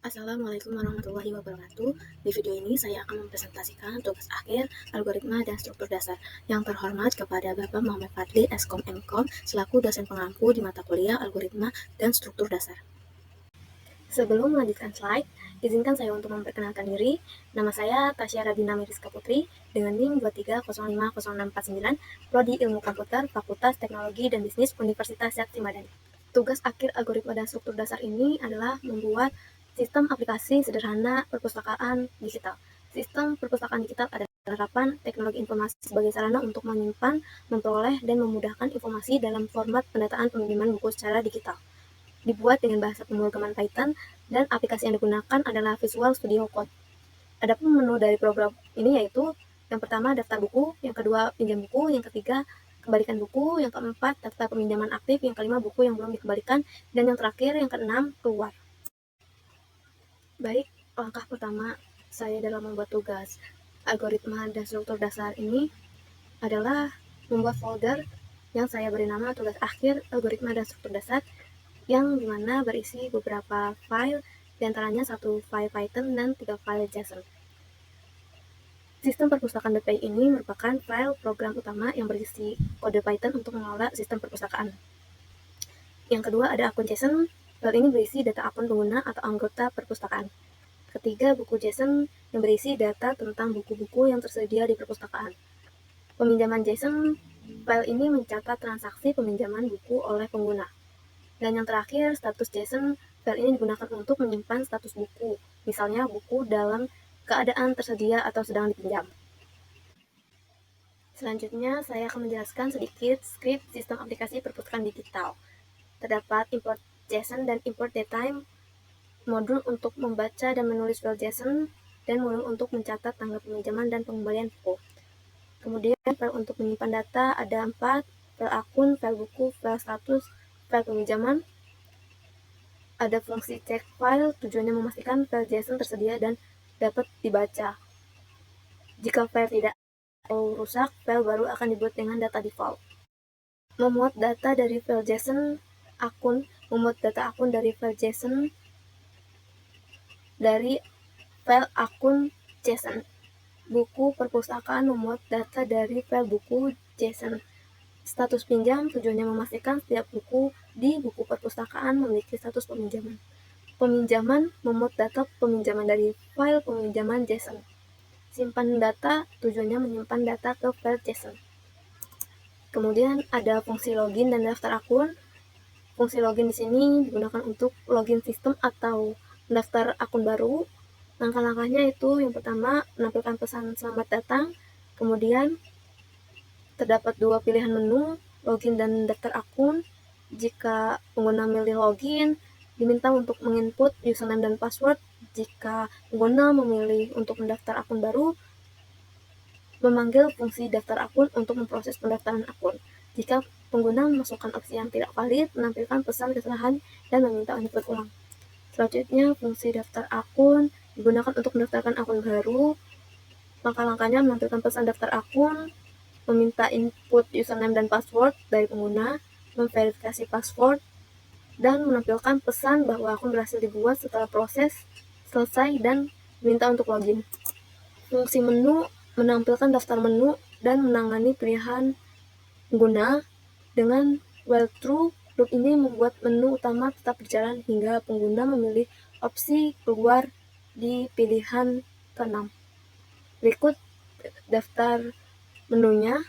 Assalamualaikum warahmatullahi wabarakatuh. Di video ini saya akan mempresentasikan tugas akhir, algoritma, dan struktur dasar. Yang terhormat kepada Bapak Muhammad Fadli, Eskom Mkom, selaku dosen pengampu di mata kuliah algoritma dan struktur dasar. Sebelum melanjutkan slide, izinkan saya untuk memperkenalkan diri. Nama saya Tasya Radina Miriska Putri, dengan NIM 2305069, Prodi Ilmu Komputer, Fakultas Teknologi dan Bisnis Universitas Syakti Madani. Tugas akhir algoritma dan struktur dasar ini adalah membuat sistem aplikasi sederhana perpustakaan digital. Sistem perpustakaan digital adalah penerapan teknologi informasi sebagai sarana untuk menyimpan, memperoleh, dan memudahkan informasi dalam format pendataan peminjaman buku secara digital. Dibuat dengan bahasa pemrograman Python, dan aplikasi yang digunakan adalah Visual Studio Code. Adapun menu dari program ini yaitu yang pertama daftar buku, yang kedua pinjam buku, yang ketiga kembalikan buku, yang keempat daftar peminjaman aktif, yang kelima buku yang belum dikembalikan, dan yang terakhir yang keenam keluar. Baik, langkah pertama saya dalam membuat tugas algoritma dan struktur dasar ini adalah membuat folder yang saya beri nama tugas akhir algoritma dan struktur dasar, yang dimana berisi beberapa file, diantaranya 1 file Python dan 3 file JSON. Sistem perpustakaan.py ini merupakan file program utama yang berisi kode Python untuk mengelola sistem perpustakaan. Yang kedua ada akun JSON, file ini berisi data akun pengguna atau anggota perpustakaan. Ketiga, buku JSON yang berisi data tentang buku-buku yang tersedia di perpustakaan. Peminjaman JSON, file ini mencatat transaksi peminjaman buku oleh pengguna. Dan yang terakhir, status JSON, file ini digunakan untuk menyimpan status buku, misalnya buku dalam keadaan tersedia atau sedang dipinjam. Selanjutnya, saya akan menjelaskan sedikit skrip sistem aplikasi perpustakaan digital. Terdapat import JSON dan import datetime, modul untuk membaca dan menulis file JSON, dan modul untuk mencatat tanggal peminjaman dan pengembalian buku. Kemudian, file untuk menyimpan data ada 4, file akun, file buku, file status, file peminjaman. Ada fungsi check file, tujuannya memastikan file JSON tersedia dan dapat dibaca. Jika file tidak atau rusak, file baru akan dibuat dengan data default. Memuat data dari file JSON akun, memuat data akun dari file JSON dari file akun JSON. Buku perpustakaan memuat data dari file buku JSON. Status pinjam tujuannya memastikan setiap buku di buku perpustakaan memiliki status peminjaman. Peminjaman memuat data peminjaman dari file peminjaman JSON. Simpan data tujuannya menyimpan data ke file JSON. Kemudian ada fungsi login dan daftar akun. Fungsi login di sini digunakan untuk login sistem atau mendaftar akun baru. Langkah-langkahnya itu yang pertama menampilkan pesan selamat datang. Kemudian terdapat 2 pilihan menu, login dan daftar akun. Jika pengguna memilih login, diminta untuk menginput username dan password. Jika pengguna memilih untuk mendaftar akun baru, memanggil fungsi daftar akun untuk memproses pendaftaran akun. Jika pengguna memasukkan opsi yang tidak valid, menampilkan pesan kesalahan dan meminta input ulang. Selanjutnya, fungsi daftar akun digunakan untuk mendaftarkan akun baru. Langkah-langkahnya menampilkan pesan daftar akun, meminta input username dan password dari pengguna, memverifikasi password, dan menampilkan pesan bahwa akun berhasil dibuat setelah proses selesai dan diminta untuk login. Fungsi menu menampilkan daftar menu dan menangani pilihan pengguna. Dengan while true, loop ini membuat menu utama tetap berjalan hingga pengguna memilih opsi keluar di pilihan ke-6. Berikut daftar menunya.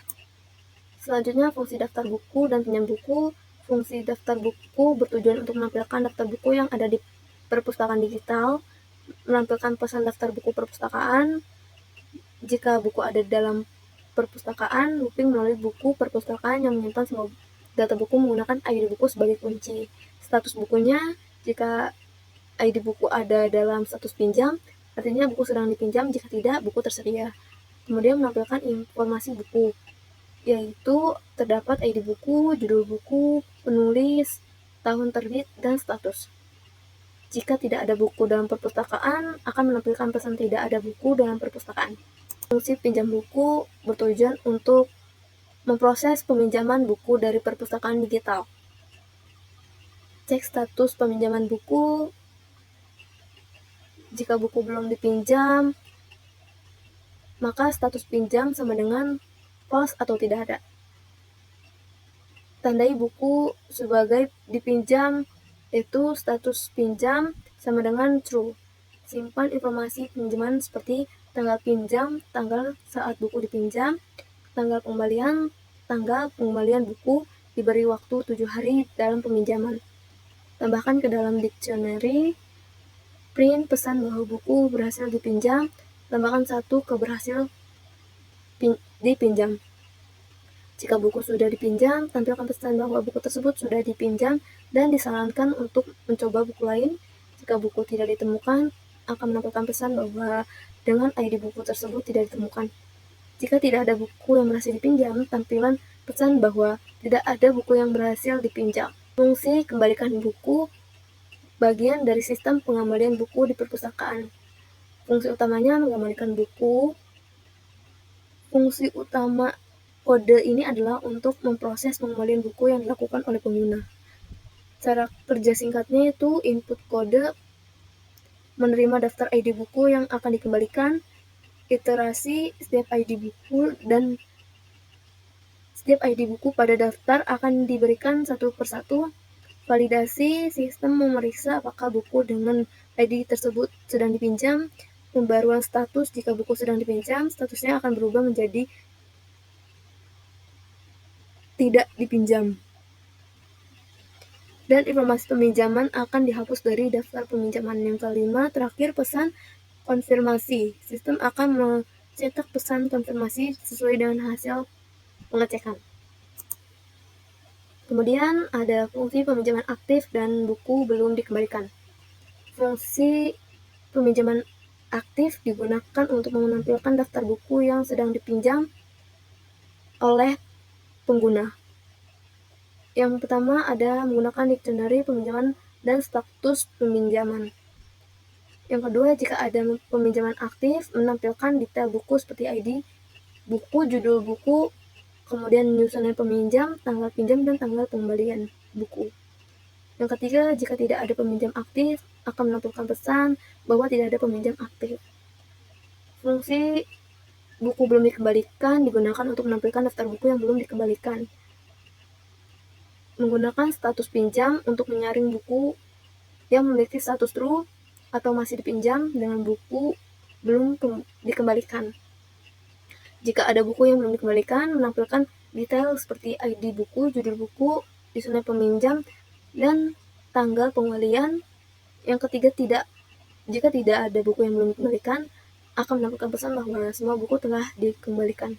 Selanjutnya, fungsi daftar buku dan pinjam buku. Fungsi daftar buku bertujuan untuk menampilkan daftar buku yang ada di perpustakaan digital, menampilkan pesan daftar buku perpustakaan. Jika buku ada di dalam perpustakaan, looping melalui buku perpustakaan yang menyimpan semua data buku menggunakan ID buku sebagai kunci. Status bukunya, jika ID buku ada dalam status pinjam, artinya buku sedang dipinjam, jika tidak, buku tersedia. Kemudian menampilkan informasi buku, yaitu terdapat ID buku, judul buku, penulis, tahun terbit, dan status. Jika tidak ada buku dalam perpustakaan, akan menampilkan pesan tidak ada buku dalam perpustakaan. Fungsi pinjam buku bertujuan untuk memproses peminjaman buku dari perpustakaan digital. Cek status peminjaman buku. Jika buku belum dipinjam, maka status pinjam sama dengan false atau tidak ada. Tandai buku sebagai dipinjam, yaitu status pinjam sama dengan true. Simpan informasi pinjaman seperti tanggal pinjam, tanggal saat buku dipinjam, tanggal pengembalian buku, diberi waktu 7 hari dalam peminjaman. Tambahkan ke dalam dictionary, print pesan bahwa buku berhasil dipinjam, tambahkan 1 ke berhasil dipinjam. Jika buku sudah dipinjam, tampilkan pesan bahwa buku tersebut sudah dipinjam dan disarankan untuk mencoba buku lain. Jika buku tidak ditemukan, akan menampilkan pesan bahwa dengan ID buku tersebut tidak ditemukan. Jika tidak ada buku yang berhasil dipinjam, tampilan pesan bahwa tidak ada buku yang berhasil dipinjam. Fungsi kembalikan buku bagian dari sistem pengembalian buku di perpustakaan. Fungsi utamanya mengembalikan buku. Fungsi utama kode ini adalah untuk memproses pengembalian buku yang dilakukan oleh pengguna. Cara kerja singkatnya itu input kode, menerima daftar ID buku yang akan dikembalikan, iterasi setiap ID buku, dan setiap ID buku pada daftar akan diberikan satu persatu. Validasi, sistem memeriksa apakah buku dengan ID tersebut sedang dipinjam. Pembaruan status, jika buku sedang dipinjam, statusnya akan berubah menjadi tidak dipinjam. Dan informasi peminjaman akan dihapus dari daftar peminjaman. Yang kelima, terakhir pesan konfirmasi. Sistem akan mencetak pesan konfirmasi sesuai dengan hasil pengecekan. Kemudian ada fungsi peminjaman aktif dan buku belum dikembalikan. Fungsi peminjaman aktif digunakan untuk menampilkan daftar buku yang sedang dipinjam oleh pengguna. Yang pertama ada menggunakan dictionary peminjaman dan status peminjaman. Yang kedua, jika ada peminjaman aktif, menampilkan detail buku seperti ID buku, judul buku, kemudian username peminjam, tanggal pinjam, dan tanggal pengembalian buku. Yang ketiga, jika tidak ada peminjam aktif, akan menampilkan pesan bahwa tidak ada peminjam aktif. Fungsi buku belum dikembalikan digunakan untuk menampilkan daftar buku yang belum dikembalikan. Menggunakan status pinjam untuk menyaring buku yang memiliki status true atau masih dipinjam dengan buku belum dikembalikan. Jika ada buku yang belum dikembalikan, menampilkan detail seperti ID buku, judul buku, username peminjam, dan tanggal pengembalian. Yang ketiga, jika tidak ada buku yang belum dikembalikan, akan menampilkan pesan bahwa semua buku telah dikembalikan.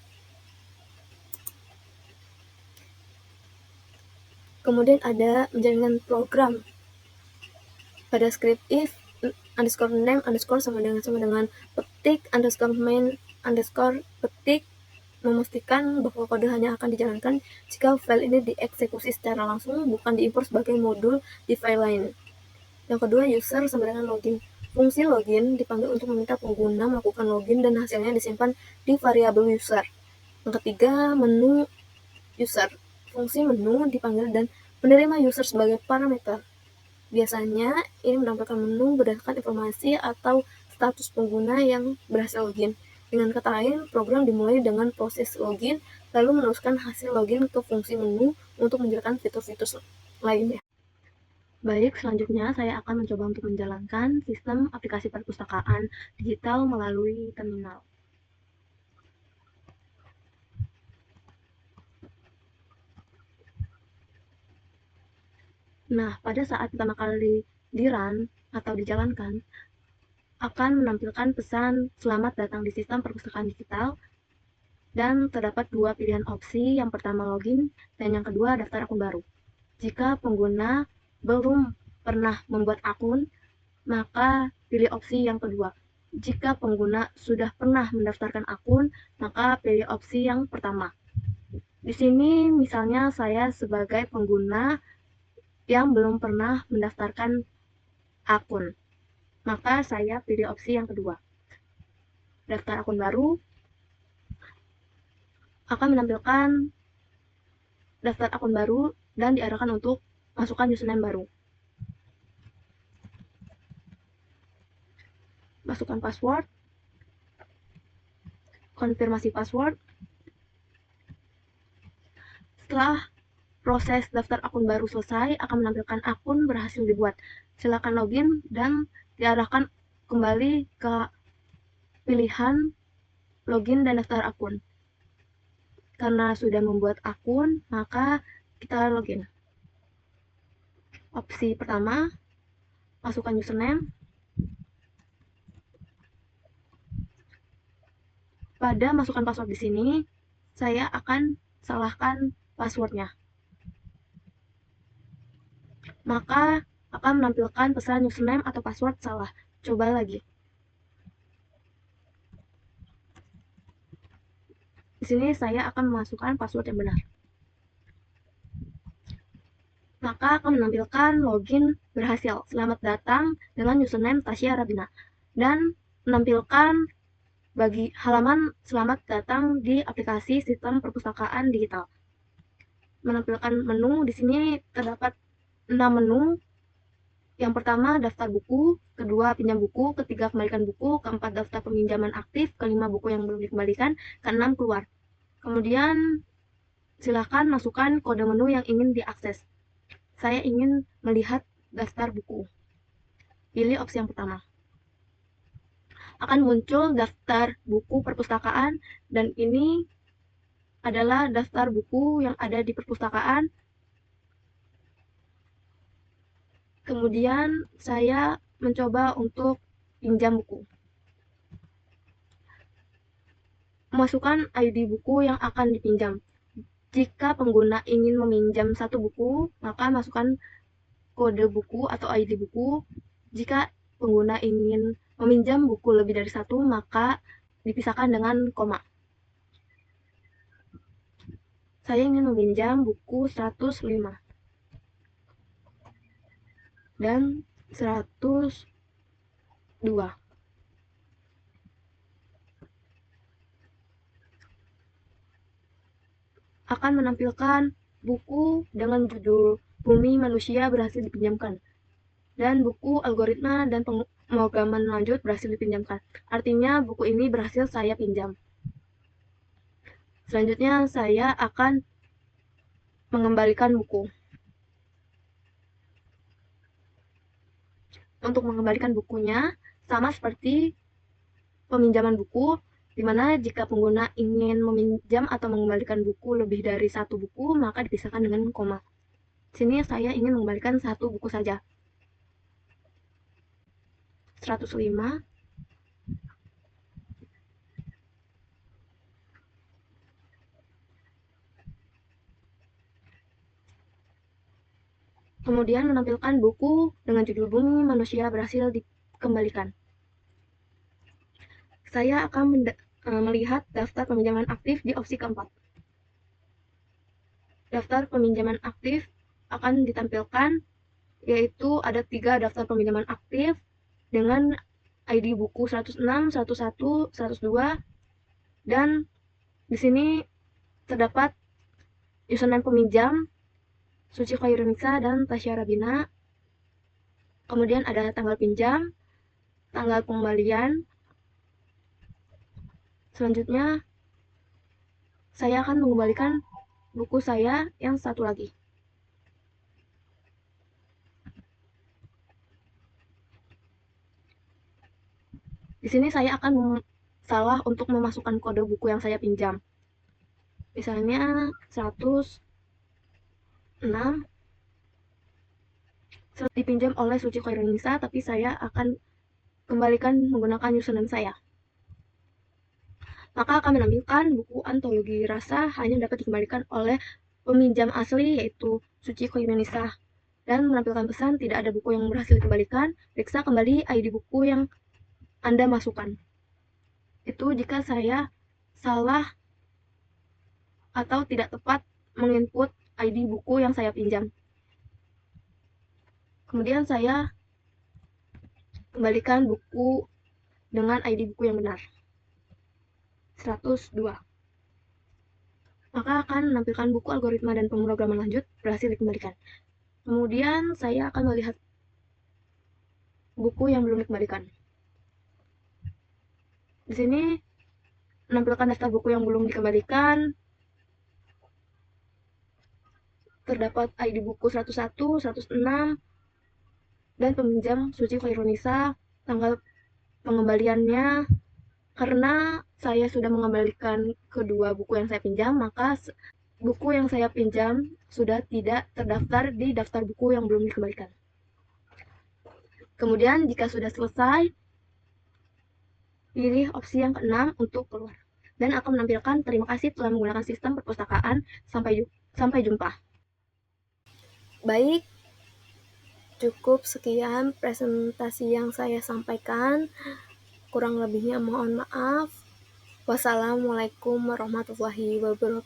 Kemudian ada menjalankan program. Pada script if underscore name underscore sama dengan petik underscore main underscore petik, memastikan bahwa kode hanya akan dijalankan jika file ini dieksekusi secara langsung, bukan diimport sebagai modul di file lain. Yang kedua, user sama dengan login. Fungsi login dipanggil untuk meminta pengguna melakukan login dan hasilnya disimpan di variabel user. Yang ketiga, menu user. Fungsi menu dipanggil dan menerima user sebagai parameter. Biasanya ini menampilkan menu berdasarkan informasi atau status pengguna yang berhasil login. Dengan kata lain, program dimulai dengan proses login, lalu meneruskan hasil login ke fungsi menu untuk menjalankan fitur-fitur lainnya. Baik, selanjutnya saya akan mencoba untuk menjalankan sistem aplikasi perpustakaan digital melalui terminal. Nah, pada saat pertama kali di-run atau dijalankan, akan menampilkan pesan selamat datang di sistem perpustakaan digital, dan terdapat dua pilihan opsi, yang pertama login, dan yang kedua daftar akun baru. Jika pengguna belum pernah membuat akun, maka pilih opsi yang kedua. Jika pengguna sudah pernah mendaftarkan akun, maka pilih opsi yang pertama. Di sini misalnya saya sebagai pengguna yang belum pernah mendaftarkan akun, maka saya pilih opsi yang kedua. Daftar akun baru akan menampilkan daftar akun baru dan diarahkan untuk masukkan username baru. masukkan password, konfirmasi password. Setelah proses daftar akun baru selesai, akan menampilkan akun berhasil dibuat. Silakan login dan diarahkan kembali ke pilihan login dan daftar akun. Karena sudah membuat akun, maka kita login. Opsi pertama, masukkan username. Pada masukkan password di sini, saya akan salahkan passwordnya. Maka akan menampilkan pesan username atau password salah. Coba lagi. Di sini saya akan memasukkan password yang benar. Maka akan menampilkan login berhasil. Selamat datang dengan username Tasya Rabina. Dan menampilkan bagi halaman selamat datang di aplikasi sistem perpustakaan digital. Menampilkan menu di sini terdapat 6 menu. Yang pertama, daftar buku, kedua, pinjam buku, ketiga, kembalikan buku, keempat, daftar peminjaman aktif, kelima, buku yang belum dikembalikan, keenam, keluar. Kemudian, silakan masukkan kode menu yang ingin diakses. Saya ingin melihat daftar buku. Pilih opsi yang pertama. Akan muncul daftar buku perpustakaan, dan ini adalah daftar buku yang ada di perpustakaan. Kemudian saya mencoba untuk pinjam buku. Masukkan ID buku yang akan dipinjam. Jika pengguna ingin meminjam satu buku, maka masukkan kode buku atau ID buku. Jika pengguna ingin meminjam buku lebih dari satu, maka dipisahkan dengan koma. Saya ingin meminjam buku 105 dan 102. Akan menampilkan buku dengan judul Bumi Manusia berhasil dipinjamkan, dan buku Algoritma dan Pemrograman Lanjut berhasil dipinjamkan. Artinya buku ini berhasil saya pinjam. Selanjutnya saya akan mengembalikan buku. Untuk mengembalikan bukunya sama seperti peminjaman buku, di mana jika pengguna ingin meminjam atau mengembalikan buku lebih dari satu buku, maka dipisahkan dengan koma. Sini saya ingin mengembalikan satu buku saja. 105. Kemudian menampilkan buku dengan judul Bumi Manusia berhasil dikembalikan. Saya akan melihat daftar peminjaman aktif di opsi keempat. Daftar peminjaman aktif akan ditampilkan, yaitu ada 3 daftar peminjaman aktif dengan ID buku 106, 101, 102, dan di sini terdapat username peminjam Suci Khairunisa dan Tasya Rabina. Kemudian ada tanggal pinjam, tanggal pengembalian. Selanjutnya saya akan mengembalikan buku saya yang satu lagi. Di sini saya akan salah untuk memasukkan kode buku yang saya pinjam. Misalnya 106 dipinjam oleh Suci Khairunisa, tapi saya akan kembalikan menggunakan username saya. Maka akan menampilkan buku antologi rasa hanya dapat dikembalikan oleh peminjam asli, yaitu Suci Khairunisa, dan menampilkan pesan tidak ada buku yang berhasil dikembalikan. Periksa kembali ID buku yang Anda masukkan. Itu jika saya salah atau tidak tepat menginput ID buku yang saya pinjam. Kemudian saya kembalikan buku dengan ID buku yang benar, 102. Maka akan menampilkan buku Algoritma dan Pemrograman Lanjut berhasil dikembalikan. Kemudian saya akan melihat buku yang belum dikembalikan. Di sini menampilkan daftar buku yang belum dikembalikan. Terdapat ID buku 101, 106, dan peminjam Suci Khairunisa. Tanggal pengembaliannya, karena saya sudah mengembalikan kedua buku yang saya pinjam, maka buku yang saya pinjam sudah tidak terdaftar di daftar buku yang belum dikembalikan. Kemudian jika sudah selesai, pilih opsi yang keenam untuk keluar. Dan akan menampilkan terima kasih telah menggunakan sistem perpustakaan. Sampai jumpa. Baik, cukup sekian presentasi yang saya sampaikan. Kurang lebihnya mohon maaf. Wassalamualaikum warahmatullahi wabarakatuh.